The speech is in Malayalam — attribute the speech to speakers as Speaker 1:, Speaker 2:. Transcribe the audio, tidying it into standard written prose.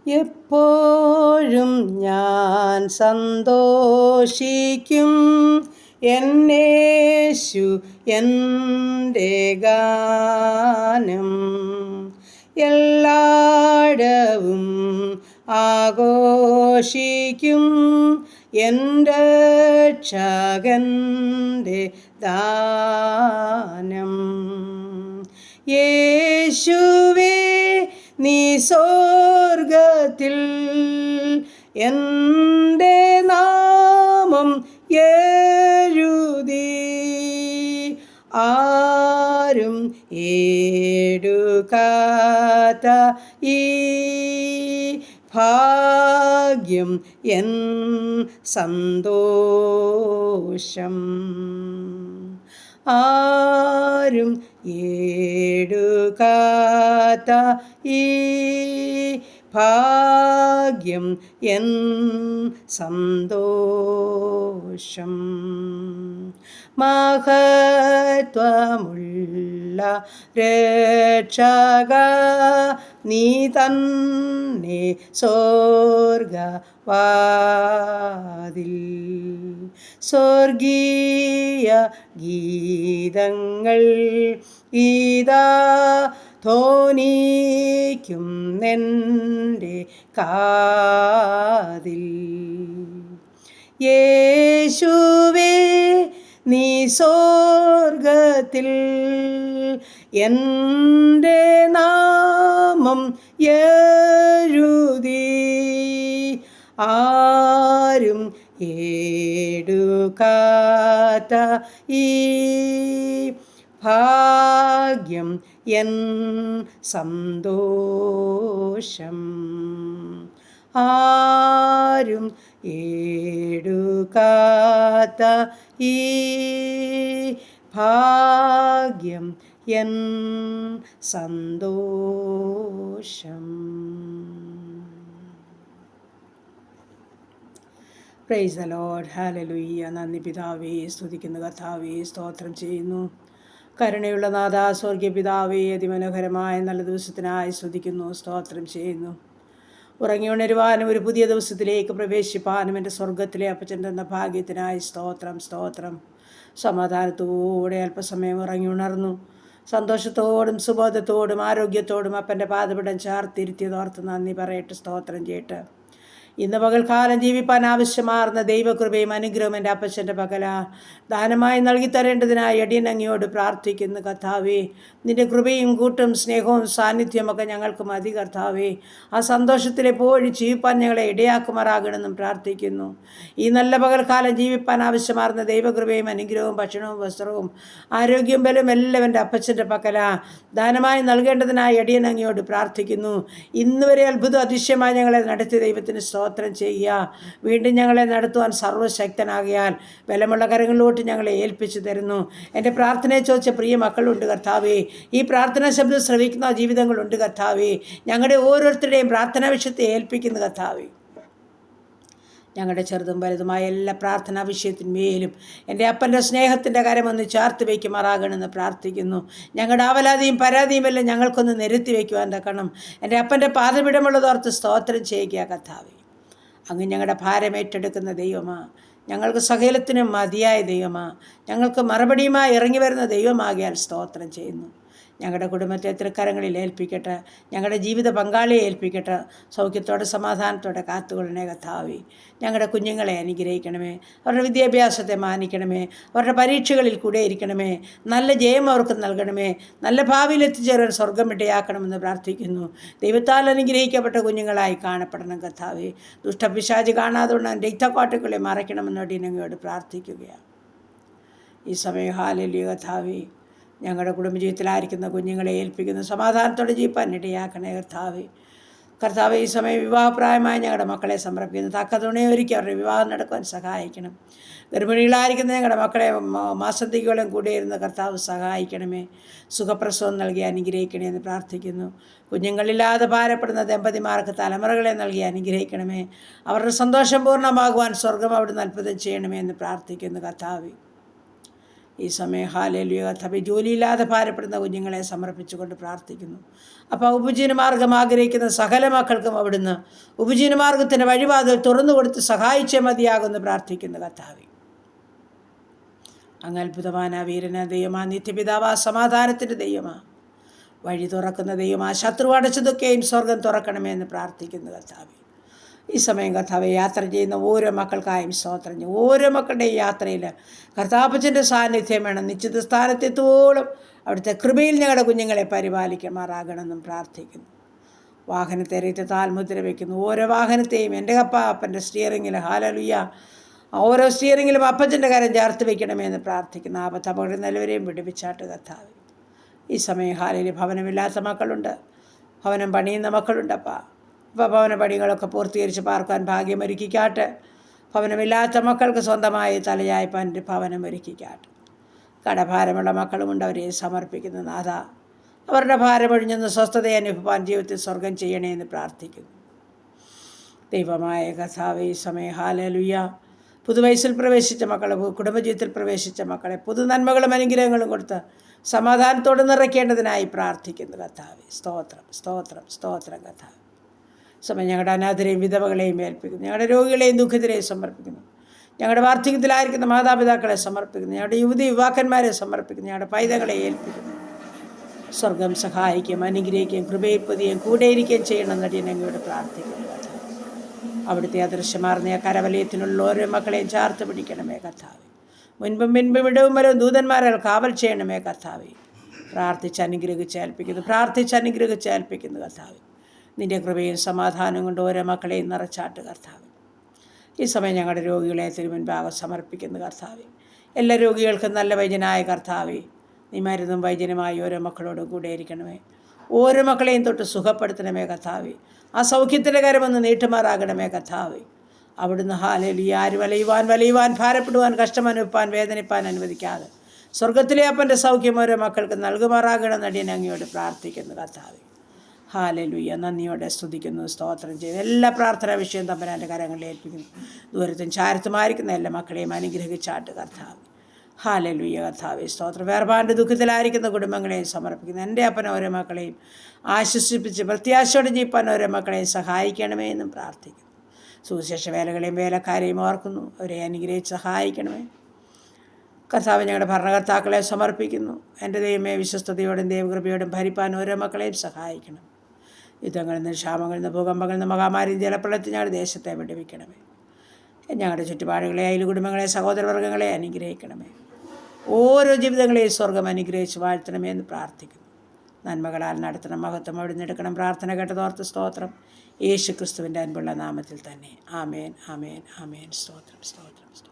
Speaker 1: എപ്പോഴും ഞാൻ സന്തോഷിക്കും, എന്നേശു എൻ്റെ ഗാനം. എല്ലായിടവും ആഘോഷിക്കും, എൻ്റെ രക്ഷകൻ്റെ ദാനം. യേശുവേ നീ സ്വർഗ്ഗത്തിൽ എൻ്റെ നാമം എഴുതി, ആരും എടുക്കാത്ത ഈ ഭാഗ്യം എൻ സന്തോഷം. ആരും എടുക്കാത്ത ഈ ഭാഗ്യം എൻ സന്തോഷം. മഹത്വമുള്ള രക്ഷക നീ തന്നെ സ്വർഗവാതിൽ. സ്വർഗീയ ഗീതങ്ങൾ ഇതാ ധ്വനിക്കും എൻ്റെ കാതിൽ. യേശുവേ നീ സ്വർഗ്ഗത്തിൽ എൻ്റെ നാമം എഴുതി, ആരും എടുക്കാത്ത ഈ ഭാഗ്യം എൻ സന്തോഷം. ആരും എടുക്കാത്ത ഈ ഭാഗ്യം എൻ സന്തോഷം. Praise the Lord. ഹല്ലേലൂയ. നന്ദി പിതാവേ, സ്തുതിക്കുന്നു കർത്താവേ, സ്തോത്രം ചെയ്യുന്നു. കരുണയുള്ള നാഥ, സ്വർഗീയ പിതാവേ, അതിമനോഹരമായ നല്ല ദിവസത്തിനായി സ്തുതിക്കുന്നു, സ്തോത്രം ചെയ്യുന്നു. ഉറങ്ങി ഉണരുവാനും ഒരു പുതിയ ദിവസത്തിലേക്ക് പ്രവേശിപ്പാനും എൻ്റെ സ്വർഗത്തിലെ അപ്പച്ചൻ തന്ന ഭാഗ്യത്തിനായി സ്തോത്രം, സ്തോത്രം. സമാധാനത്തോടെ അല്പസമയം ഉറങ്ങി ഉണർന്നു. സന്തോഷത്തോടും സുബോധത്തോടും ആരോഗ്യത്തോടും അപ്പൻ്റെ പാദപിടം ചേർത്തിരുത്തിയതോർത്ത് നന്ദി പറയട്ടെ, സ്തോത്രം ചെയ്യട്ടെ. ഇന്ന് പകൽക്കാലം ജീവിപ്പാൻ ആവശ്യമാർന്ന ദൈവകൃപയും അനുഗ്രഹവും എൻ്റെ അപ്പച്ചൻ്റെ പകല ദാനമായി നൽകി തരേണ്ടതിനായി അടിയനങ്ങിയോട് പ്രാർത്ഥിക്കുന്നു കർത്താവേ. നിൻ്റെ കൃപയും കൂട്ടും സ്നേഹവും സാന്നിധ്യമൊക്കെ ഞങ്ങൾക്ക് മതി കർത്താവേ. ആ സന്തോഷത്തിലെപ്പോഴും ജീവിപ്പാൻ ഞങ്ങളെ ഇടയാക്കുമാറാകണമെന്നും പ്രാർത്ഥിക്കുന്നു. ഈ നല്ല പകൽക്കാലം ജീവിപ്പാൻ ആവശ്യമാർന്ന ദൈവകൃപയും അനുഗ്രഹവും ഭക്ഷണവും വസ്ത്രവും ആരോഗ്യവും ബലവും എല്ലാം എൻ്റെ അപ്പച്ചൻ്റെ പക്കല ദാനമായി നൽകേണ്ടതിനായി അടിയനങ്ങിയോട് പ്രാർത്ഥിക്കുന്നു. ഇന്ന് വരെ അത്ഭുത അതിശയമായി ഞങ്ങളെ നടത്തിയ ദൈവത്തിന് സ്തോത്രം ചെയ്യുക. വീണ്ടും ഞങ്ങളെ നടത്തുവാൻ സർവ്വശക്തനാകിയാൽ ബലമുള്ള കരങ്ങളിലോട്ട് ഞങ്ങളെ ഏൽപ്പിച്ചു തരുന്നു. എൻ്റെ പ്രാർത്ഥനയെ ചോദിച്ച പ്രിയ മക്കളുണ്ട് കർത്താവേ. ഈ പ്രാർത്ഥനാ ശബ്ദം ശ്രവിക്കുന്ന ജീവിതങ്ങളുണ്ട് കർത്താവേ. ഞങ്ങളുടെ ഓരോരുത്തരുടെയും പ്രാർത്ഥനാ വിഷയത്തെ ഏൽപ്പിക്കുന്ന കർത്താവേ. ഞങ്ങളുടെ ചെറുതും വലുതുമായ എല്ലാ പ്രാർത്ഥനാ വിഷയത്തിന്മേലും എൻ്റെ അപ്പൻ്റെ സ്നേഹത്തിൻ്റെ കരമൊന്ന് ചേർത്ത് വയ്ക്കുമാറാകണമെന്ന് പ്രാർത്ഥിക്കുന്നു. ഞങ്ങളുടെ ആവലാതിയും പരാതിയും എല്ലാം ഞങ്ങൾക്കൊന്ന് നിരത്തി വയ്ക്കുവാൻ തക്കണം. എൻ്റെ അപ്പൻ്റെ പാദപിടമുള്ളതോർത്ത് സ്തോത്രം ചെയ്യുക കർത്താവേ. അങ്ങ് ഞങ്ങളുടെ ഭാരമേറ്റെടുക്കുന്ന ദൈവമാ, ഞങ്ങൾക്ക് സകലത്തിനും മതിയായ ദൈവമാ, ഞങ്ങൾക്ക് മറുപടിയുമായി ഇറങ്ങി വരുന്ന ദൈവമാകിയാൽ സ്തോത്രം ചെയ്യുന്നു. ഞങ്ങളുടെ കുടുംബത്തെ തൃക്കരങ്ങളിൽ ഏൽപ്പിക്കട്ടെ. ഞങ്ങളുടെ ജീവിത പങ്കാളിയെ ഏൽപ്പിക്കട്ടെ. സൗഖ്യത്തോടെ സമാധാനത്തോടെ കാത്തുകൊള്ളണേ കർത്താവേ. ഞങ്ങളുടെ കുഞ്ഞുങ്ങളെ അനുഗ്രഹിക്കണമേ. അവരുടെ വിദ്യാഭ്യാസത്തെ മാനിക്കണമേ. അവരുടെ പരീക്ഷകളിൽ കൂടെ ഇരിക്കണമേ. നല്ല ജയം അവർക്ക് നൽകണമേ. നല്ല ഭാവിയിൽ എത്തിച്ചേരാൻ സ്വർഗം ഇടയാക്കണമെന്ന് പ്രാർത്ഥിക്കുന്നു. ദൈവത്താൽ അനുഗ്രഹിക്കപ്പെട്ട കുഞ്ഞുങ്ങളായി കാണപ്പെടണം കർത്താവേ. ദുഷ്ടപിശാച് കാണാതുകൊണ്ട് രക്തക്കോട്ടകളെ മറയ്ക്കണമെന്നോട് ഞങ്ങളോട് പ്രാർത്ഥിക്കുകയാണ്. ഈ സമയം ഹല്ലേലൂയ കർത്താവേ. ഞങ്ങളുടെ കുടുംബജീവിതത്തിലായിരിക്കുന്ന കുഞ്ഞുങ്ങളെ ഏൽപ്പിക്കുന്നു. സമാധാനത്തോടെ ജീവിപ്പാൻ ഇടയാക്കണേ കർത്താവേ. കർത്താവേ, ഈ സമയം വിവാഹപ്രായമായി ഞങ്ങളുടെ മക്കളെ സമർപ്പിക്കുന്നു. തക്ക തുണയൊരുക്കി അവരുടെ വിവാഹം നടക്കുവാൻ സഹായിക്കണം. ഗർഭിണികളായിരിക്കുന്ന ഞങ്ങളുടെ മക്കളെ മാസത്തിക്കോളം കൂടെ ഇരുന്ന് കർത്താവ് സഹായിക്കണമേ. സുഖപ്രസവം നൽകി അനുഗ്രഹിക്കണേ എന്ന് പ്രാർത്ഥിക്കുന്നു. കുഞ്ഞുങ്ങളില്ലാതെ ഭാരപ്പെടുന്ന ദമ്പതിമാർക്ക് തലമുറകളെ നൽകി അനുഗ്രഹിക്കണമേ. അവരുടെ സന്തോഷം പൂർണ്ണമാകുവാൻ സ്വർഗം അവിടുന്ന് അത്ഭുതം ചെയ്യണമേ എന്ന് പ്രാർത്ഥിക്കുന്നു കർത്താവേ. ഈ സമയം ഹല്ലേലൂയ കർത്താവേ, ജോലിയില്ലാതെ ഭാരപ്പെടുന്ന കുഞ്ഞുങ്ങളെ സമർപ്പിച്ചുകൊണ്ട് പ്രാർത്ഥിക്കുന്നു. അപ്പോൾ ഉപജീവനമാർഗം ആഗ്രഹിക്കുന്ന സകല മക്കൾക്കും അവിടുന്ന് ഉപജീവനമാർഗത്തിൻ്റെ വഴിവാതിൽ തുറന്നു കൊടുത്ത് സഹായിച്ചേ മതിയാകുമെന്ന് പ്രാർത്ഥിക്കുന്നു കർത്താവേ. അങ്ങ് അത്ഭുതവാനാ, വീരനാ ദൈവമാ, നിത്യപിതാവാ, സമാധാനത്തിൻ്റെ ദൈവമാ, വഴി തുറക്കുന്ന ദൈവമാ, ശത്രു അടച്ചതൊക്കെയും സ്വർഗം തുറക്കണമേ എന്ന് പ്രാർത്ഥിക്കുന്നു കർത്താവേ. ഈ സമയം കർത്താവെ, യാത്ര ചെയ്യുന്ന ഓരോ മക്കൾക്കായും സ്തോത്രം ചെയ്യും. ഓരോ മക്കളുടെയും യാത്രയിൽ കർത്താപ്പച്ചൻ്റെ സാന്നിധ്യം വേണം. നിശ്ചിത സ്ഥാനത്തെത്തോളം അവിടുത്തെ കൃപയിൽ ഞങ്ങളുടെ കുഞ്ഞുങ്ങളെ പരിപാലിക്കുമാറാകണമെന്നും പ്രാർത്ഥിക്കുന്നു. വാഹനത്തെ രക്തത്താൽ മുദ്ര വയ്ക്കുന്നു. ഓരോ വാഹനത്തെയും എൻ്റെ അപ്പൻ്റെ സ്റ്റിയറിങ്ങിൽ ഹല്ലേലൂയ, ഓരോ സ്റ്റിയറിങ്ങിലും അപ്പച്ചൻ്റെ കരം ചേർത്ത് വയ്ക്കണമേ എന്ന് പ്രാർത്ഥിക്കുന്നു. ആപത്ത് അപകടം നിലവരെയും വിടുവിച്ചാട്ട് കർത്താവെ. ഈ സമയം ഹല്ലേലൂയ, ഭവനമില്ലാത്ത മക്കളുണ്ട്, ഭവനം പണിയുന്ന മക്കളുണ്ടപ്പാ. ഇപ്പോൾ ഭവന പണികളൊക്കെ പൂർത്തീകരിച്ച് പാർക്കാൻ ഭാഗ്യമൊരുക്കിക്കാട്ട്. ഭവനമില്ലാത്ത മക്കൾക്ക് സ്വന്തമായി തലയായ്പാൻ ഭവനം ഒരുക്കിക്കാട്ട്. കടഭാരമുള്ള മക്കളുമുണ്ട്, അവരെ സമർപ്പിക്കുന്ന നാഥ, അവരുടെ ഭാരമൊഴിഞ്ഞൊന്ന് സ്വസ്ഥതയെ അനുഭവാൻ ജീവിതത്തിൽ സ്വർഗം ചെയ്യണേ എന്ന് പ്രാർത്ഥിക്കുന്നു. ദൈവമായ കർത്താവേ, ഈ സമയം ഹല്ലേലൂയ, പുതുവയസ്സിൽ പ്രവേശിച്ച മക്കളെ, കുടുംബജീവിതത്തിൽ പ്രവേശിച്ച മക്കളെ പുതു നന്മകളും അനുഗ്രഹങ്ങളും കൊടുത്ത് സമാധാനത്തോടെ നിറയ്ക്കേണ്ടതിനായി പ്രാർത്ഥിക്കുന്നു കർത്താവേ. സ്തോത്രം, സ്തോത്രം, സ്തോത്രം കർത്താവേ. സമയം ഞങ്ങളുടെ അനാഥരെയും വിധവകളെയും ഏൽപ്പിക്കുന്നു. ഞങ്ങളുടെ രോഗികളെയും ദുഃഖിതരെയും സമർപ്പിക്കുന്നു. ഞങ്ങളുടെ വാർദ്ധക്യത്തിലായിരിക്കുന്ന മാതാപിതാക്കളെ സമർപ്പിക്കുന്നു. ഞങ്ങളുടെ യുവതി യുവാക്കന്മാരെ സമർപ്പിക്കുന്നു. ഞങ്ങളുടെ പൈതങ്ങളെ ഏൽപ്പിക്കുന്നു. സ്വർഗം സഹായിക്കുകയും അനുഗ്രഹിക്കുകയും കൃപയിൽ പൊതിയും കൂടെയിരിക്കുകയും ചെയ്യണമെന്ന് അടിയനങ്ങയോട് പ്രാർത്ഥിക്കുന്നു. അവിടുത്തെ അദൃശ്യമാർന്ന കരവലയത്തിനുള്ള ഓരോ മക്കളെയും ചേർത്ത് പിടിക്കണമേ കർത്താവേ. മുൻപും പിൻപും ഇടവും വരവും ദൂതന്മാരെ കാവൽ ചെയ്യണമേ കർത്താവേ. പ്രാർത്ഥിച്ച് അനുഗ്രഹിച്ചേൽപ്പിക്കുന്നു കർത്താവേ. നിൻ്റെ കൃപയും സമാധാനം കൊണ്ട് ഓരോ മക്കളെയും നിറച്ചാട്ട് കർത്താവേ. ഈ സമയം ഞങ്ങളുടെ രോഗികളെ തിരുമുൻപാകെ സമർപ്പിക്കുന്നു കർത്താവേ. എല്ലാ രോഗികൾക്കും നല്ല വൈദ്യനായ കർത്താവേ, നീ മരുന്നും വൈദ്യനുമായി ഓരോ മക്കളോടും കൂടെ ഇരിക്കണമേ. ഓരോ മക്കളെയും തൊട്ട് സുഖപ്പെടുത്തണമേ കർത്താവേ. ആ സൗഖ്യത്തിൻ്റെ കരമൊന്ന് നീട്ടുമാറാകണമേ കർത്താവേ. അവിടുന്ന് ഹല്ലേലൂയ, ആര് വലയുവാൻ ഭാരപ്പെടുവാൻ കഷ്ടമനുഭവാൻ വേദനിപ്പാൻ അനുവദിക്കാതെ സ്വർഗത്തിലെ അപ്പൻ്റെ സൗഖ്യം ഓരോ മക്കൾക്ക് നൽകുമാറാകണം നടിയൻ അങ്ങയോട് പ്രാർത്ഥിക്കുന്നു കർത്താവേ. ഹല്ലേലൂയ, നന്ദിയോടെ സ്തുതിക്കുന്നു, സ്തോത്രം ചെയ്യുന്നു. എല്ലാ പ്രാർത്ഥനാ വിഷയം തമ്പുരാൻ്റെ കരങ്ങളിൽ ഏൽപ്പിക്കുന്നു. ദൂരത്തും ചാരത്തുമായിരിക്കുന്ന എല്ലാ മക്കളെയും അനുഗ്രഹിച്ചാട്ട് കർത്താവ്. ഹല്ലേലൂയ കർത്താവേ, സ്തോത്രം. വേർപാട് ദുഃഖത്തിലായിരിക്കുന്ന കുടുംബങ്ങളെയും സമർപ്പിക്കുന്നു. എൻ്റെ അപ്പൻ ഓരോ മക്കളെയും ആശ്വസിപ്പിച്ച് പ്രത്യാശയോടെ ജീവിപ്പാൻ ഓരോ മക്കളെയും സഹായിക്കണമേ എന്നും പ്രാർത്ഥിക്കുന്നു. സുവിശേഷ വേലകളെയും വേലക്കാരെയും ഓർക്കുന്നു, അവരെ അനുഗ്രഹിച്ച് സഹായിക്കണമേ കർത്താവ്. ഞങ്ങളുടെ ഭരണകർത്താക്കളെ സമർപ്പിക്കുന്നു. എൻ്റെ ദൈവമേ, വിശ്വസ്തയോടും ദൈവകൃപയോടും ഭരിപ്പാൻ ഓരോ മക്കളെയും സഹായിക്കണം. യുദ്ധങ്ങളിൽ നിന്ന്, ക്ഷാമങ്ങളിൽ നിന്ന്, ഭൂകമ്പങ്ങളിൽ നിന്ന്, മഹാമാരിയും ജലപ്രളയത്തിൽ ഞങ്ങളുടെ ദേശത്തെ വിടുവിക്കണമേ. ഞങ്ങളുടെ ചുറ്റുപാടുകളെ, അയൽ കുടുംബങ്ങളെ, സഹോദരവർഗ്ഗങ്ങളെ അനുഗ്രഹിക്കണമേ. ഓരോ ജീവിതങ്ങളെയും സ്വർഗം അനുഗ്രഹിച്ച് വാഴ്ത്തണമേ എന്ന് പ്രാർത്ഥിക്കുന്നു. നന്മകളാൽ നടത്തണം, മഹത്വം അവിടെ നിന്നെടുക്കണം. പ്രാർത്ഥന കേട്ടതോർത്ത് സ്തോത്രം. യേശു ക്രിസ്തുവിൻ്റെ അൻപുള്ള നാമത്തിൽ തന്നെ. ആമേൻ, ആമേൻ, ആമേൻ. സ്തോത്രം, സ്തോത്രം, സ്തോത്രം.